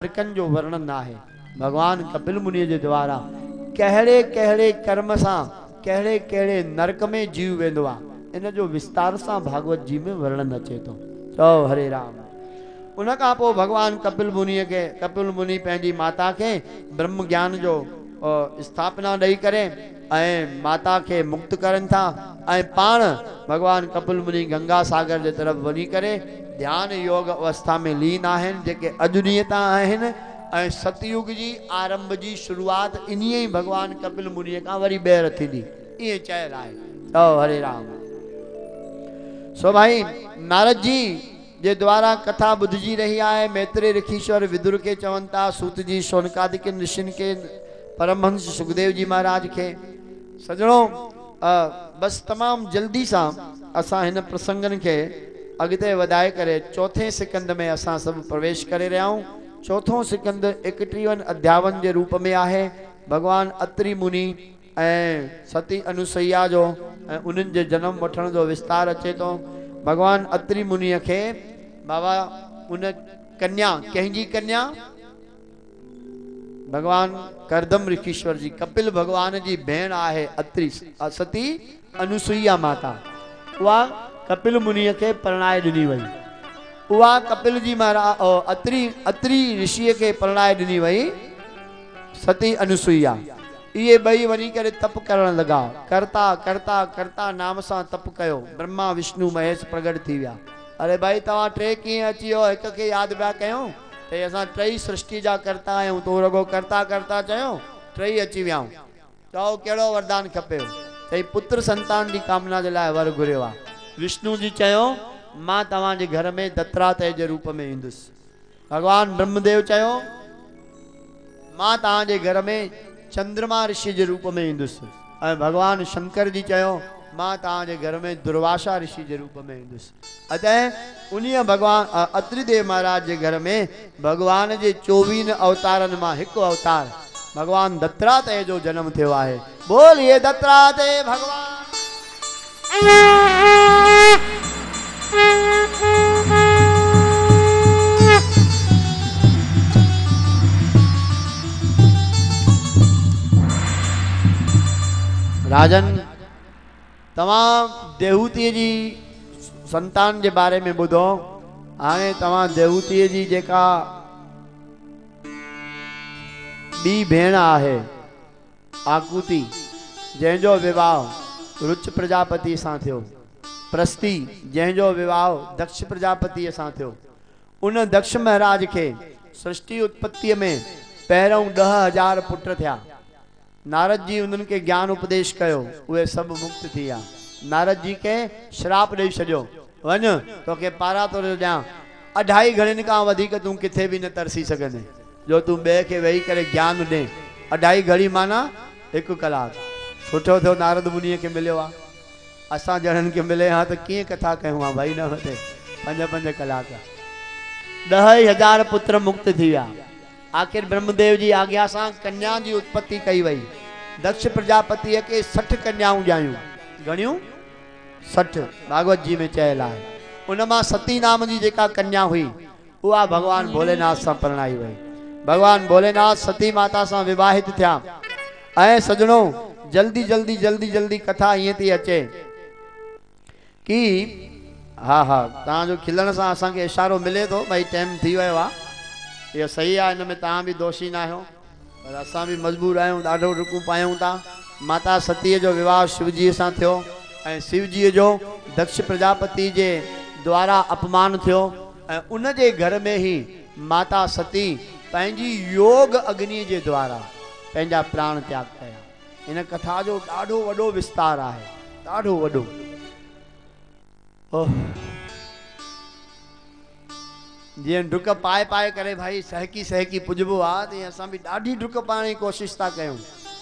नरकन जो वर्णन आहे भगवान कपिल मुनि के द्वारा कहड़े कहड़े कर्म सां कहड़े कहड़े नरक में जीव वेंदो आ इन जो विस्तार सां भागवत जी में वर्णन अचे तो। चओ हरे राम। उन खां पोइ भगवान कपिल मुनि पंहिंजी माता के ब्रह्म ज्ञान जो स्थापना ॾेई करे ऐं माता के मुक्त करन था ऐं पाण भगवान कपिल मुनि गंगा सागर के तरफ वञी करे ध्यान योग अवस्था में लीन आहिनि जेके अॼु ॾींहं तां आहिनि ऐं सतयुग जी आरंभ जी शुरुआत इन्हीअ ही भगवान कपिल मुनि का वरी ॿेर थींदी इएं चयल आहे। चओ हरे राम। सो भाई नारद जी जे द्वारा कथा बुधजी रही है। मैत्रेय ऋषिश्वर विदुर के चवन था, सूत जी शौनकादिक ऋषिन के, परमहंस सुखदेव जी महाराज के। सजणों बस तमाम जल्दी सा असा इन प्रसंगन के अगते वधाए करे चौथे सिकंद में असा सब प्रवेश करे रहा हूँ। चौथों सिकंद 51 अध्यावन के रूप में आहे। भगवान अत्रि मुनि ऐं सती अनुसैया जो उन्हनि जे जन्म वठण जो विस्तार अचे तो। भगवान अत्रि मुनि के बाबा उन कन्या कंहिंजी कन्या भगवान करदम ऋषिश्वर जी कपिल भगवान जी भेण आहे अत्रि सती अनुसुईया माता। वह कपिल मुनि के परणाए दिनी वही। वह कपिल जी महाराज अत्रि ऋषि के परणाए दिनी वही सती अनुसुईया। ये बई वनी करे तप करण लगा। करता करता करता नाम सा तप कयो। ब्रह्मा विष्णु महेश प्रगट थी विया। अरे भाई तवा टे किए अची हो एक के याद पिया कयो ते असा टई सृष्टि जा करता आयो तो रगो करता करता चयो टई अची विया। चओ केड़ो वरदान खपे ते पुत्र संतान की कामना जे लाए वर घुरियो आ। विष्णु जी चयो मां तवा जे घर में दत्तात्रेय जे रूप में इंदुस। भगवान ब्रह्मदेव चयो मां तवा जे घर में चंद्रमा ऋषि के रूप में इंदुस। भगवान शंकर जी चयो मां ताजे घर में दुर्वासा ऋषि के रूप में इंदुस। अतः उन्हीं भगवान अत्रिदेव महाराज के घर में भगवान के 24 अवतारन में एक अवतार भगवान दत्तात्रेय जो जन्म थयो है। बोलिए दत्तात्रेय भगवान। राजन तमाम देहूती जी संतान के बारे में बुधो। हाँ तमाम देहूती जी जेका बी भेण आहे आकुति जैंजो विवाह रुच प्रजापति सां थियो। प्रस्ती जैंजो विवाह दक्ष प्रजापति सां थियो। उन दक्ष महाराज के सृष्टि उत्पत्ति में पहिरों 10,000 पुत्र थिया। नारद जी उन्हनि के ज्ञान उपदेश कयो वे सब मुक्त थी विया। नारद जी के श्राप दे छो वन तो के पारा तो ॾियां 2.5 घड़िन का वधिक तू किथे भी न तरसी सघंदे जो तू बे के वेही करे ज्ञान दे। 2.5 घड़ी माना 1 कलाक। सुठो थियो नारद मुनि के मिलियो आ। असां जणन के मिले हाँ तो किए कथा कयूं आ भाई न होते 5-5 कलाक। 10,000 पुत्र मुक्त थी विया। आखिर ब्रह्मदेव जी आज्ञा से कन्या की उत्पत्ति कई वही। दक्ष प्रजापति के 60 कन्याऊं जायूं गणियूं 60 भागवत जी में चयल है। उनमा सती नाम की जेका कन्या हुई वह भगवान भोलेनाथ से परणाई वही। भगवान भोलेनाथ सती माता से विवाहित थिया। ऐं सजणों जल्दी जल्दी जल्दी जल्दी कथा ये थी अचे कि हाँ हाँ तव्हांजो खिलण से असा के इशारो मिले तो भाई टाइम थी वो आ। ये सही है। इनमें तव्हां भी दोषी ना हो पर असा भी मजबूर आयूं ॾाढो डुकूं पायूं था। माता सतीअ जो विवाह शिवजी सां थियो ऐं शिवजी जो दक्ष प्रजापति जे द्वारा अपमान थियो ऐं उन जे घर में ही माता सती पंहिंजी योग अग्नि जे द्वारा पंहिंजा प्राण त्याग कया। इन कथा जो ॾाढो वॾो विस्तार आहे ॾाढो वॾो। जी डुक पाए पाए करे भाई सहकी सहकी पुजबो आ तो असां भी ॾाढी डुक पाने की कोशिश था कयूं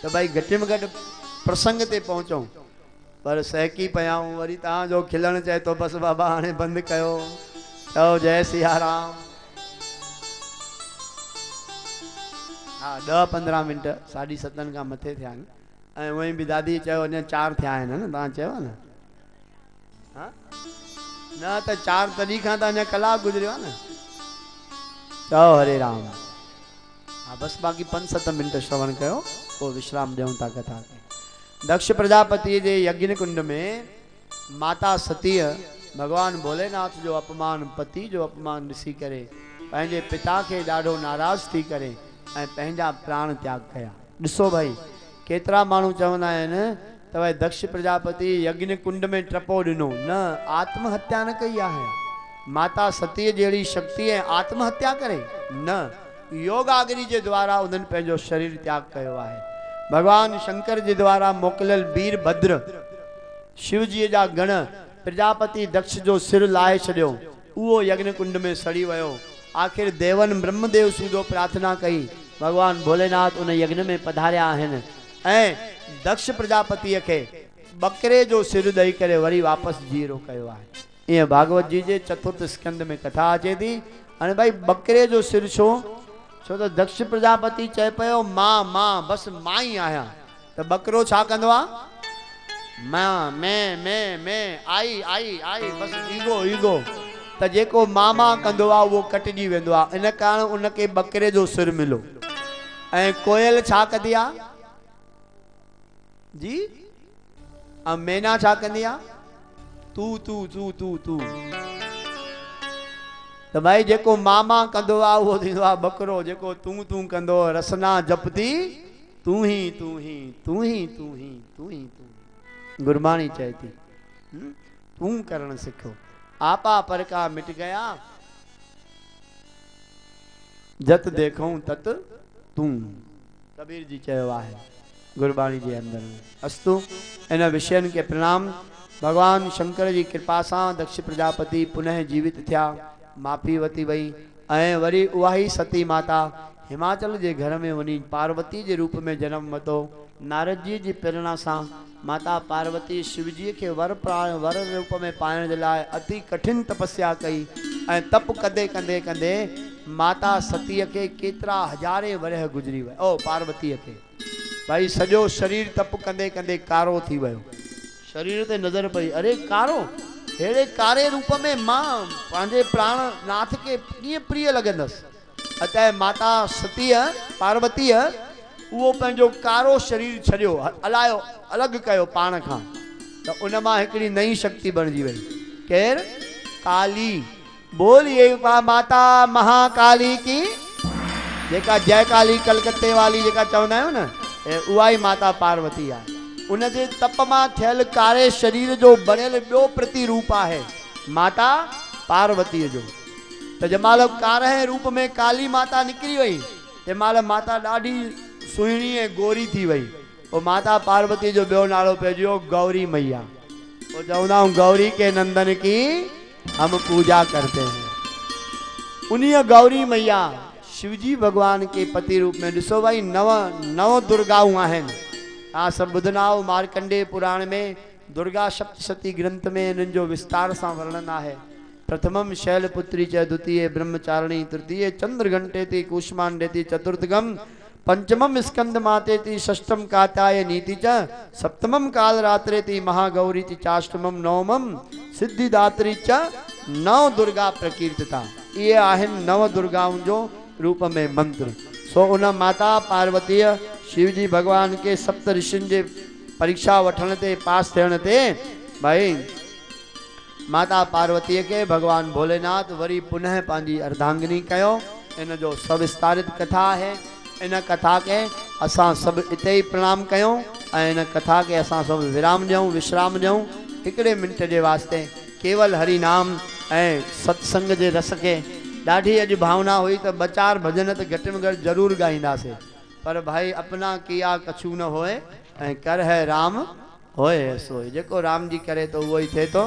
तो भाई घटि में घटि प्रसंग ते पहुचूं पर सहकी पयाऊं वरी तव्हां जो खिलण चाहे तो बस बाबा हाणे बंद कयो। चओ जय सिया राम। हाँ 10-15 मिनट 7:30 का मथे थिया आहिनि ऐं उहें भी दादी चयो अञा 4 थिया आहिनि न तव्हां चयो न। हाँ न तो 4 तॾहिं खां त अञा कलाक गुजरियो आहे न। चओ हरे राम। हाँ बस बाक़ी 5-7 मिनट श्रवण कयो पोइ विश्राम ॾियूं था कथा के। दक्ष प्रजापति जे यज्ञ कुंड में माता सतीअ भगवान भोलेनाथ जो अपमान, पति जो अपमान ॾिसी करे पंहिंजे पिता के ॾाढो नाराज़ थी करे ऐं पंहिंजा प्राण त्याग कया। ॾिसो भाई केतिरा माण्हू चवंदा आहिनि त भाई दक्ष प्रजापति यज्ञ कुंड में टपो ॾिनो, न आत्महत्या न कई आहे। माता सतीअ जहिड़ी शक्ति ऐं आत्महत्या करे न, योगाग्नि जे द्वारा उन्हनि पंहिंजो शरीर त्याग कयो आहे। भगवान शंकर जे द्वारा मोकिलियल वीरभद्र शिव जी जा गण प्रजापति दक्ष जो सिर लाहे छॾियो, उहो यज्ञ कुंड में सड़ी वियो। आखिर देवन ब्रह्मदेव सूदो प्रार्थना कई, भगवान भोलेनाथ उन यज्ञ में पधारिया आहिनि ऐं दक्ष प्रजापतिअ खे बकरे जो सिर ॾेई करे वरी वापसि जीरो कयो आहे। ईअं भागवत जी जे 4th स्कंद में कथा अचे थी। हाणे भाई बकरे जो सिर छो? छो त दक्ष प्रजापति चए पियो मां मां बसि मां ई आहियां, त बकरो छा कंदो आहे? मां मैं आई आई आई बसि ईगो ईगो, त जेको मामा कंदो आहे उहो कटिजी वेंदो आहे। इन कारण उनखे बकरे जो सिर मिलो। ऐं कोयल छा कंदी आहे जी? ऐं मैना छा कंदी आहे? तू तू तू तू तू। त भाई जेको मामा कंदो आहे उहो थींदो आहे बकरो, जेको तू तू कंदो रसना जपती तू ही तू ही तू ही तू ही तू ही तू। गुरबाणी चए थी तू करण सिखो, आपा पर का मिट गया, जत देखूं तत तू। कबीर जी चयो आहे गुरबाणी जे अंदर में। अस्तु इन विषयन के प्रणाम। भगवान शंकर जी कृपा से दक्ष प्रजापति पुनः जीवित थिया, माफ़ी वती वही ऐं वरी उहा ही सती माता हिमाचल जे घर में वनी पार्वती के रूप में जन्म वतो। नारद जी की प्रेरणा से माता पार्वती शिवजी के वर रूप में पाइण जे लाइ अति कठिन तपस्या कई ऐं तप कंदे कंदे कंदे माता सतीअ के केतरा हजारे वरह गुजरी वे। ओ पार्वतीअ के भाई सॼो शरीर तप कंदे कंदे कारो थी वियो। शरीर ते नज़र पई, अरे कारो, हेड़े कारे रूप में मां पंहिंजे प्राण नाथ के कीअं प्रिय लॻंदसि। अतः माता सतीअ पार्वतीअ उहो पंहिंजो कारो शरीर छॾियो, हलायो, अलॻि कयो पाण खां। त उन मां हिकिड़ी नई शक्ति बणिजी वई। केर? काली। बोलिए माता महाकाली की, जेका जय काली कलकत्ते वाली जेका चवंदा आहियूं न, उहा ही माता पार्वती आहे। उन जे तप मां थियल कारे शरीर जो बणियल ॿियो प्रतिरूप आहे माता पार्वतीअ जो। त जंहिंमहिल कारे रूप में काली माता निकिरी वई, तंहिंमहिल माता ॾाढी सुहिणी ऐं गोरी थी वई। पोइ माता पार्वती जो ॿियो नालो पइजियो गौरी मैया। पोइ चवंदा आहियूं गौरी के नंदन की हम पूजा करते हैं। उन्हीं गौरी मैया शिवजी भगवान के पति रूप में ॾिसो भाई नव दुर्गाऊं आहिनि। तव्हां सभु ॿुधंदा आहियो मार्कंडेय पुराण में दुर्गा सप्तशती ग्रंथ में इन्हनि जो विस्तार सां वर्णन आहे। प्रथमम शैलपुत्री च, द्वितीय ब्रह्मचारिणी, तृतीय चंद्रघंटेति कूष्मांडेति, चतुर्थगम पंचमम स्कंद मातेति, षष्ठम कात्याय नीति च, सप्तमम कालरात्रेति महागौरीति, चाष्टमम नवमम सिद्धिदात्री च, नव दुर्गा प्रकीर्तिता। ये आहिनि नव दुर्गाउनि जो रूप में मंत्र। सो उन माता पार्वतीअ शिवजी भगवान के सप्त ऋषियुनि जे परीक्षा वठण ते पास थियण ते भाई माता पार्वतीअ के भगवान भोलेनाथ वरी पुनः पंहिंजी अर्धांगिनी कयो। इन जो सविस्तारित कथा है। इन कथा के असां सभु इते ही प्रणाम कयूं ऐं इन कथा के असां सभु विराम ॾियूं, विश्राम ॾियूं। हिकिड़े मिंट जे वास्ते केवल हरि नाम ऐं सत्संग जे रस के ॾाढी अॼु भावना हुई त 2-4 भजन त घटि में घटि ज़रूर ॻाईंदासीं, पर भाई अपना किया कछु न होए ऐं कर है राम होए सोए। जेको राम जी करे तो उहो ही थे तो।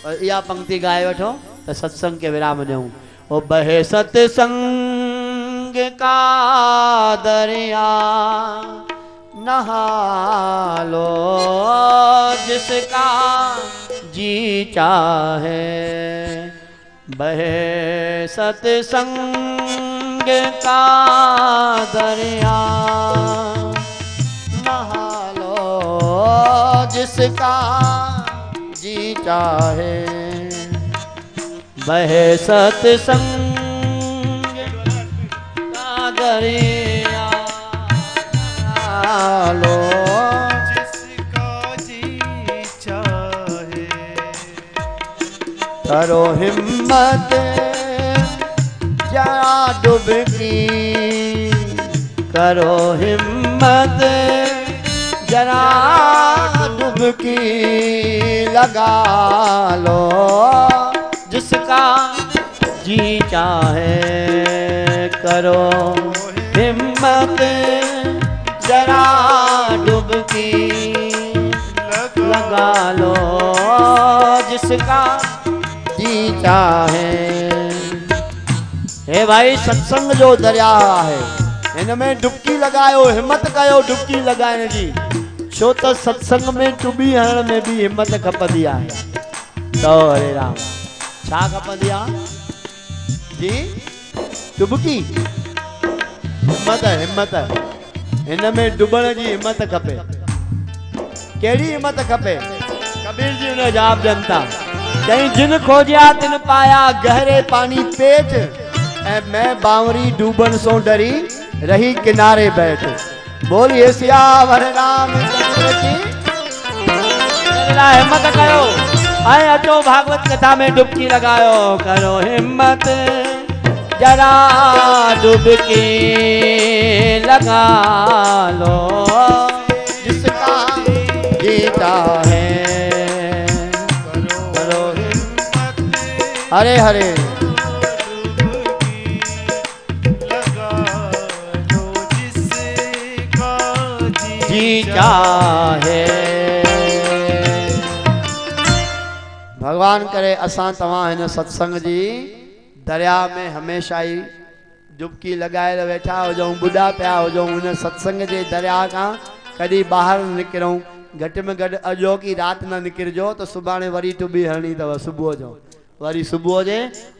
इहा पंक्ति गाए वठो त सत्संग के विराम ॾियूं। ओ बहे सत्संग का दरिया, नहा लो जिसका जी चाहे। बहे सत्संग का दरिया, नहा लो जिसका जी चाहे। बहे सत्संग का दरिया, करो हिम्मत जरा डुबकी, करो हिम्मत जरा डुबकी लगा लो, जिसका जी चाहे करो हिम्मत जरा डुबकी लगा लो, जिसका जी चाहे। हे भाई सत्संग जो दरिया है इनमें डुबकी लगायो, हिम्मत कयो डुबकी लगाने जी, छो तो सत्संग में डुबी हरण में भी हिम्मत खपंदी आहे। तो हरे राम छा खपंदी आहे जी? डुबकी हिम्मत, हिम्मत इनमें डुबण जी हिम्मत खपे। केड़ी हिम्मत खपे? कबीर जी ने जवाब जनता कहीं जिन खोजिया तिन पाया गहरे पानी पेट, ऐ मैं बावरी डूबन सो डरी रही किनारे बैठ। बोलिए सियावर रामचंद्र की। हिम्मत करो आए अचो भागवत कथा में डुबकी लगायो, करो हिम्मत जरा डुबकी लगा लो, जिसका जीता है करो हिम्मत। हरे हरे जी चाहे। भगवान करे असां तवां हिन सत्संग जी दरिया में हमेशा ही डुबकी लगाए वेठा हुजूं, बुढ़ा पिया हुजूं, हुन सत्संग जे दरिया का कभी बाहर निकिरूं। घटि में घटि अॼो की रात न निकिरजो तो सुभाणे वरी टुबी हरणी अथव सुबुह जो। वरी सुबुह जे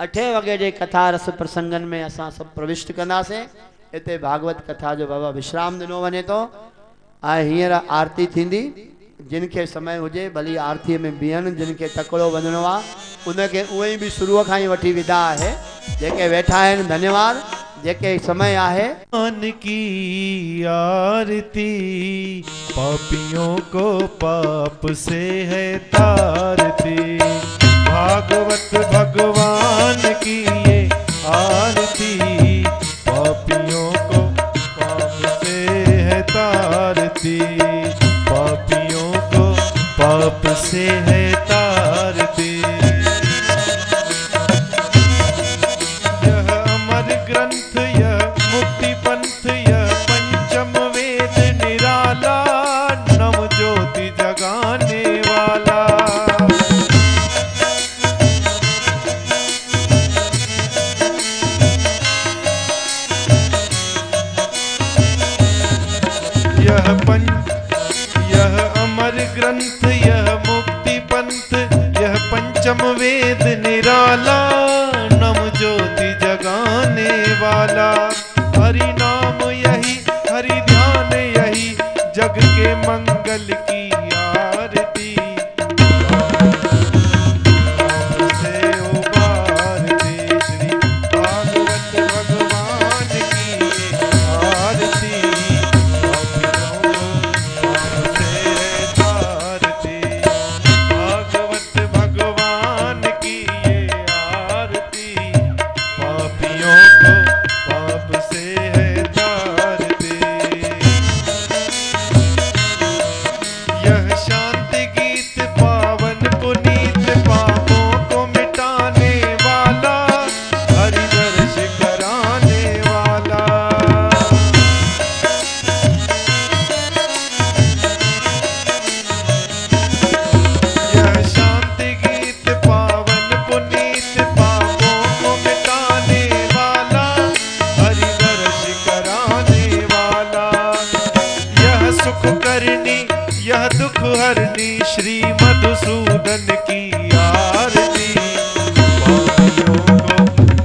8 वगे जे कथा रस प्रसंगन में असां सभु प्रविष्ट कंदासीं। इते भागवत कथा जो बाबा विश्राम दिनो वञे तो। हींअर आरती थींदी, जिनके समय हुजे भली आरती में बीहन, जिनके तकड़ो वञणो आहे उनके उहे भी शुरू खां ही वठी विदा है। जेके वेठा आहिनि धन्यवाद। जेके समय आहे मान की आरती पापियों को पाप से है तारती, भागवत भगवान की ये आरती पापियों को पाप से है तारती, पापियों को पाप से है तारती। यह अमर ग्रंथ यह मुक्ति पंथ यह पंचम वेद निराला, नव ज्योति जगाने वाला। यह अमर ग्रंथ यह मुक्ति पंथ यह पंचम वेद निराला, नव ज्योति जगाने वाला। हरि नाम यही हरि ध्यान यही जग के मंगल की आरती, नाम से उबारती श्री भागवत भगवान की आरती, भागवत भगवान की ये आरती पापियों को पाप से है तारती। यह शांति गीत पावन पुनीत पापों को मिटाने वाला, हरि दर्श कराने वाला। यह शांति गीत पावन पुनीत पापों को मिटाने वाला, हरि दर्श कराने वाला। यह सुख करनी यह दुख हरनी श्री मधुसूदन की आरती, पापियों को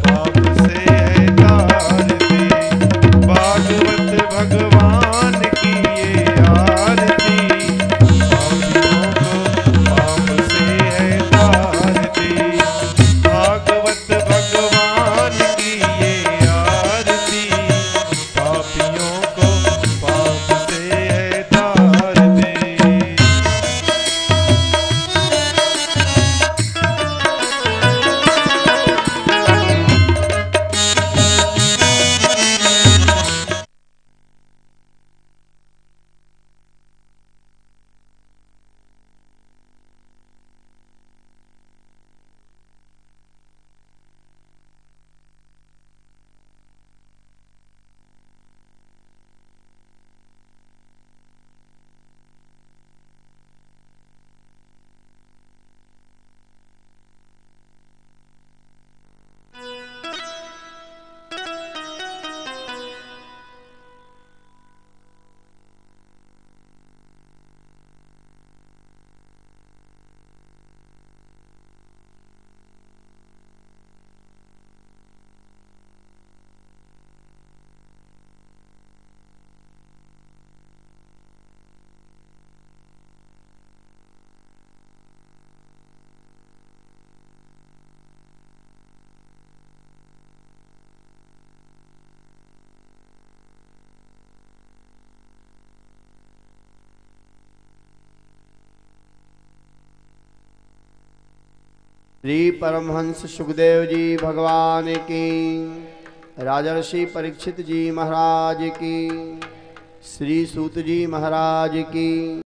पाप से है तारती, भागवत भगवान की ये आरती पापियों को पाप से है तारती, भागवत भगवान की ये आरती पापियों को पाप से है तारती। श्री परमहंस सुखदेव जी भगवान की, राजर्षि परीक्षित जी महाराज की, श्री सूत जी महाराज की।